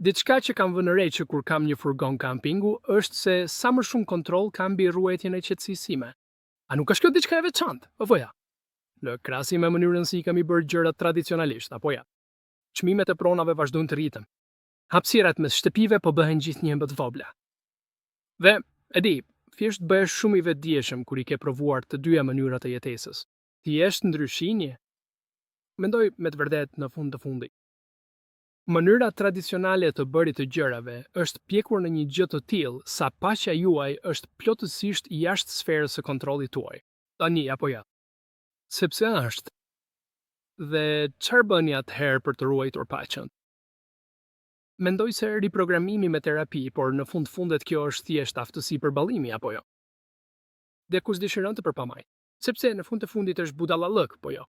Diçka që kam vënë re që kur kam një furgon kampingu është se sa më shumë kontroll kam mbi ruajtjen e qetësisë sime. A nuk është kjo diçka e veçantë, apo ja? Në krahasim me mënyrën si kemi bërë gjërat tradicionalisht, apo ja? Çmimet e pronave vazhdojnë të rriten. Hapësirat mes shtëpive po bëhen gjithnjë më të vogla. Dhe, e di, thjesht bëhesh shumë i vetëdijshëm kur i ke provuar të dyja mënyrat e jetesës. Ti je ndryshinje? Mendoj me të vërtetë në fund të fundit. Mënyra tradicionale të bërit të gjërave është pjekur në një gjë të tillë sa paqja juaj është plotësisht jashtë sferës së kontrollit tuaj. Tani apo ja? Sepse është. Dhe çfarë bëni atëherë për të ruajtur paqen? Mendoj se riprogramimi me terapi, por në fundet kjo është thjesht aftësi përballimi apo jo? Dhe kush dëshiron të përpamaj? Sepse në fund të fundit është budallallëk, po jo?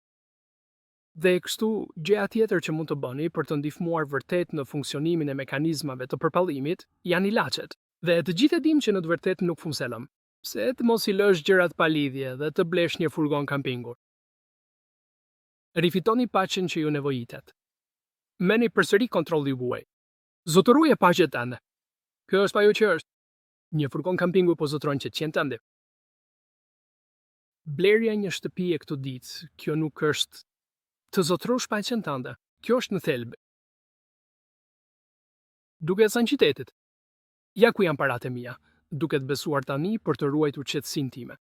Dhe kështu, gjëja tjetër që mund të bëni për të ndihmuar vërtet në funksionimin e mekanizmave të përpallimit janë ilaçet. Dhe të gjithë e dim që në të vërtetë nuk funksionon. Pse të mos i lësh gjërat pa lidhje dhe të blesh një furgon kampingur? Rifitoni paqen që ju nevojitet. Merrni përsëri kontrollin juaj. Zotëruje paqen tënde. Kjo është ajo që është. Një furgon kampingu po zotëron që qenë tënde. Blerja një shtëpi e këtu ditë, kjo nuk është të zotërosh paqen tënde. Kjo është në thelb. Duke thënë qytetit. Ja ku janë paratë mia, duke të besuar tani për të ruajtur qetësinë time.